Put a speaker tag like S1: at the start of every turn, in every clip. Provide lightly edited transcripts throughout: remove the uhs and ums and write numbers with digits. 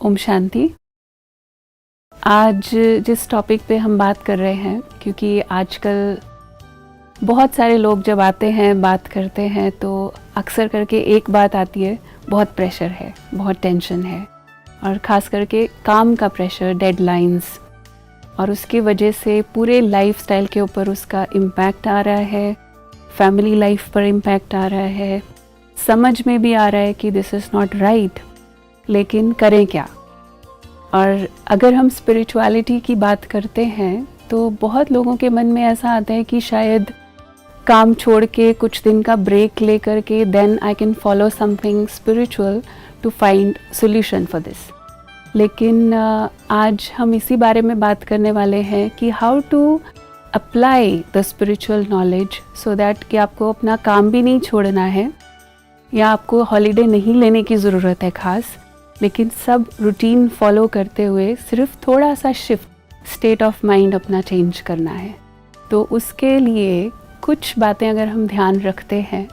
S1: ओम शांति। आज जिस टॉपिक पे हम बात कर रहे हैं, क्योंकि आजकल बहुत सारे लोग जब आते हैं बात करते हैं तो अक्सर करके एक बात आती है, बहुत प्रेशर है, बहुत टेंशन है, और ख़ास करके काम का प्रेशर, डेडलाइंस, और उसकी वजह से पूरे लाइफस्टाइल के ऊपर उसका इम्पैक्ट आ रहा है, फैमिली लाइफ पर इम्पैक्ट आ रहा है, समझ में भी आ रहा है कि दिस इज़ नॉट राइट, लेकिन करें क्या। और अगर हम स्पिरिचुअलिटी की बात करते हैं तो बहुत लोगों के मन में ऐसा आता है कि शायद काम छोड़ के कुछ दिन का ब्रेक ले करके then I can follow something spiritual to find solution for this. लेकिन आज हम इसी बारे में बात करने वाले हैं कि how to apply the spiritual knowledge so that कि आपको अपना काम भी नहीं छोड़ना है या आपको हॉलीडे नहीं लेने की ज़रूरत है ख़ास, लेकिन सब रूटीन फॉलो करते हुए सिर्फ थोड़ा सा शिफ्ट, स्टेट ऑफ माइंड अपना चेंज करना है। तो उसके लिए कुछ बातें अगर हम ध्यान रखते हैं,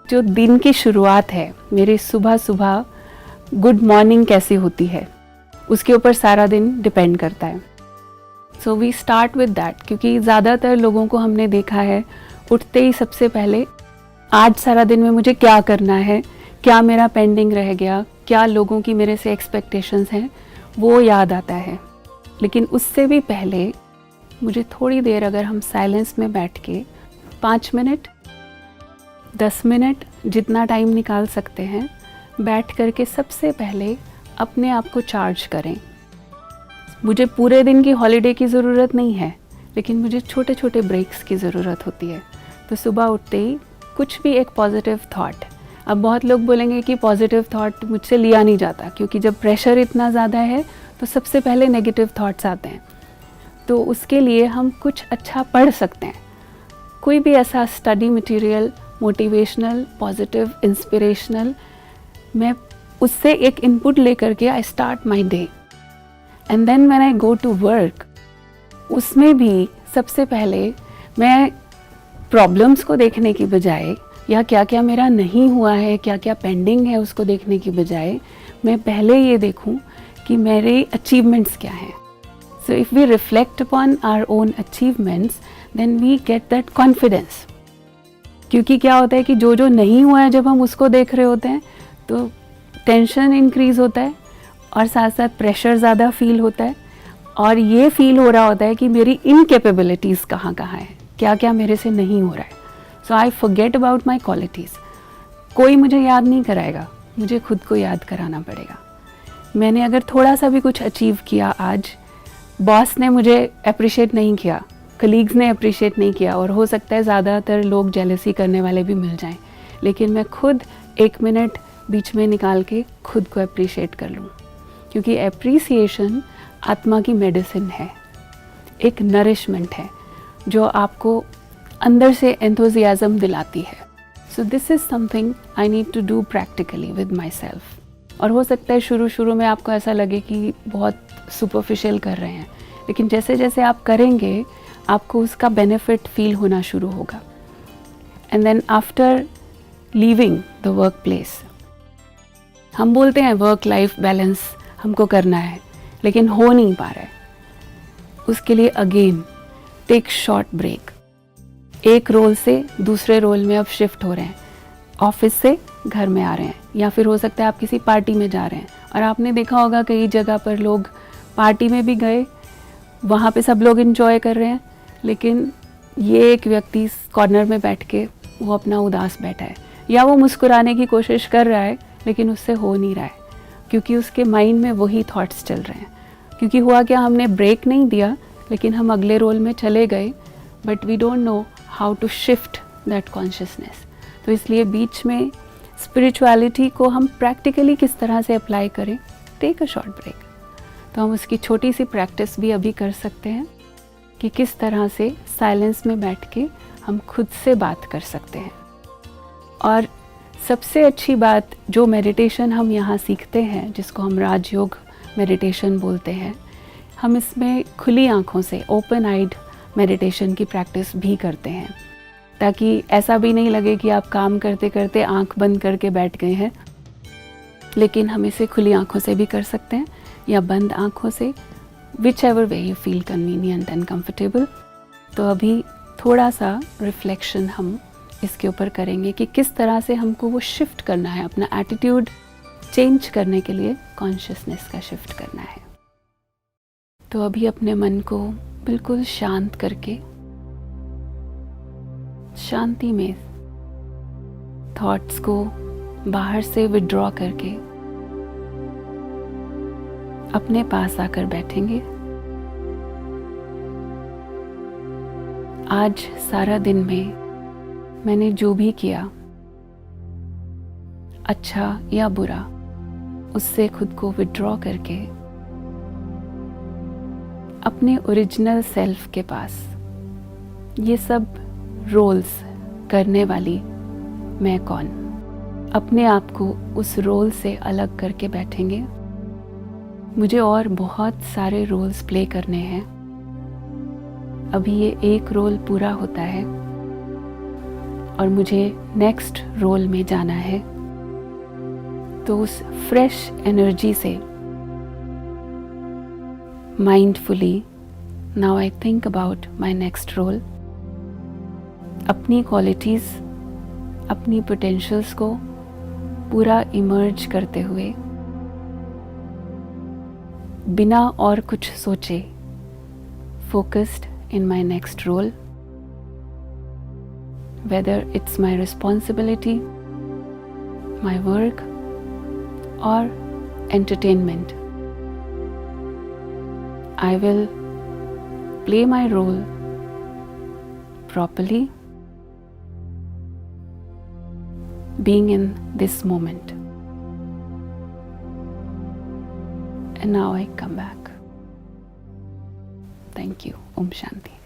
S1: जो दिन की शुरुआत है, मेरी सुबह सुबह गुड मॉर्निंग कैसी होती है उसके ऊपर सारा दिन डिपेंड करता है। So we start with that, क्योंकि ज़्यादातर लोगों को हमने देखा है उठते ही सबसे पहले आज सारा दिन में मुझे क्या करना है, क्या मेरा पेंडिंग रह गया, क्या लोगों की मेरे से एक्सपेक्टेशंस हैं, वो याद आता है। लेकिन उससे भी पहले मुझे थोड़ी देर अगर हम साइलेंस में बैठ के 5 मिनट 10 मिनट जितना टाइम निकाल सकते हैं, बैठ करके सबसे पहले अपने आप को चार्ज करें। मुझे पूरे दिन की हॉलीडे की ज़रूरत नहीं है, लेकिन मुझे छोटे छोटे ब्रेक्स की ज़रूरत होती है। तो सुबह उठते ही कुछ भी एक पॉजिटिव थॉट। अब बहुत लोग बोलेंगे कि पॉजिटिव थॉट मुझसे लिया नहीं जाता, क्योंकि जब प्रेशर इतना ज़्यादा है तो सबसे पहले नेगेटिव थॉट्स आते हैं। तो उसके लिए हम कुछ अच्छा पढ़ सकते हैं, कोई भी ऐसा study material, motivational, positive, inspirational. मैं उससे एक इनपुट लेकर के I start my day and then when I go to work, उसमें भी सबसे पहले मैं प्रॉब्लम्स को देखने की बजाय या क्या क्या मेरा नहीं हुआ है, क्या क्या पेंडिंग है, उसको देखने की बजाय मैं पहले ये देखूं कि मेरे अचीवमेंट्स क्या हैं। So if we reflect upon our own achievements then we get that confidence. क्योंकि क्या होता है कि जो जो नहीं हुआ है जब हम उसको देख रहे होते हैं तो टेंशन इंक्रीज़ होता है और साथ साथ प्रेशर ज़्यादा फील होता है, और ये फील हो रहा होता है कि मेरी इनकेपेबिलिटीज़ कहाँ कहाँ है, क्या क्या मेरे से नहीं हो रहा है। So I forget about my qualities. कोई मुझे याद नहीं कराएगा, मुझे खुद को याद कराना पड़ेगा। मैंने अगर थोड़ा सा भी कुछ अचीव किया आज, बॉस ने मुझे अप्रिशिएट नहीं किया, कलीग्स ने अप्रिशिएट नहीं किया, और हो सकता है ज़्यादातर लोग जेलसी करने वाले भी मिल जाएं, लेकिन मैं खुद 1 मिनट बीच में निकाल के खुद को अप्रिशिएट कर लूँ, क्योंकि अप्रिसिएशन आत्मा की मेडिसिन है, एक नरिशमेंट है जो आपको अंदर से एंथुजियाज्म दिलाती है। So this is something I need to do practically with myself. और हो सकता है शुरू शुरू में आपको ऐसा लगे कि बहुत सुपरफिशियल कर रहे हैं, लेकिन जैसे जैसे आप करेंगे आपको उसका बेनिफिट फील होना शुरू होगा। And then after leaving the work place, हम बोलते हैं वर्क लाइफ बैलेंस हमको करना है, लेकिन हो नहीं पा रहा है। उसके लिए अगेन टेक शॉर्ट ब्रेक। एक रोल से दूसरे रोल में अब शिफ्ट हो रहे हैं, ऑफिस से घर में आ रहे हैं, या फिर हो सकता है आप किसी पार्टी में जा रहे हैं, और आपने देखा होगा कई जगह पर लोग पार्टी में भी गए, वहाँ पे सब लोग एंजॉय कर रहे हैं, लेकिन ये एक व्यक्ति कॉर्नर में बैठ के वो अपना उदास बैठा है, या वो मुस्कुराने की कोशिश कर रहा है लेकिन उससे हो नहीं रहा है, क्योंकि उसके माइंड में वही थॉट्स चल रहे हैं। क्योंकि हुआ क्या, हमने ब्रेक नहीं दिया, लेकिन हम अगले रोल में चले गए, but we don't know how to shift that consciousness. तो इसलिए बीच में स्पिरिचुअलिटी को हम प्रैक्टिकली किस तरह से अप्लाई करें, टेक अ शॉर्ट ब्रेक। तो हम उसकी छोटी सी प्रैक्टिस भी अभी कर सकते हैं कि किस तरह से साइलेंस में बैठ के हम खुद से बात कर सकते हैं। और सबसे अच्छी बात, जो मेडिटेशन हम यहाँ सीखते हैं, जिसको हम राजयोग मेडिटेशन बोलते हैं, हम इसमें खुली आँखों से, ओपन आइड मेडिटेशन की प्रैक्टिस भी करते हैं, ताकि ऐसा भी नहीं लगे कि आप काम करते करते आँख बंद करके बैठ गए हैं, लेकिन हम इसे खुली आँखों से भी कर सकते हैं। या बंद आँखों से, which ever way you feel convenient and comfortable. तो अभी थोड़ा सा रिफ्लेक्शन हम इसके ऊपर करेंगे कि किस तरह से हमको वो शिफ्ट करना है, अपना एटीट्यूड चेंज करने के लिए कॉन्शियसनेस का शिफ्ट करना है। तो अभी अपने मन को बिल्कुल शांत करके, शांति में थॉट्स को बाहर से विड्रॉ करके अपने पास आकर बैठेंगे। आज सारा दिन में मैंने जो भी किया, अच्छा या बुरा, उससे खुद को विड्रॉ करके अपने ओरिजिनल सेल्फ के पास, ये सब रोल्स करने वाली मैं कौन, अपने आप को उस रोल से अलग करके बैठेंगे। मुझे और बहुत सारे रोल्स प्ले करने हैं। अभी ये एक रोल पूरा होता है और मुझे नेक्स्ट रोल में जाना है। तो उस फ्रेश एनर्जी से mindfully now I think about my next role. अपनी क्वालिटीज़, अपनी पोटेंशियल्स को पूरा इमर्ज करते हुए, बिना और कुछ सोचे, focused in my next role, whether it's my responsibility, my work or entertainment. I will play my role properly, being in this moment. And now I come back. Thank you. Om Shanti.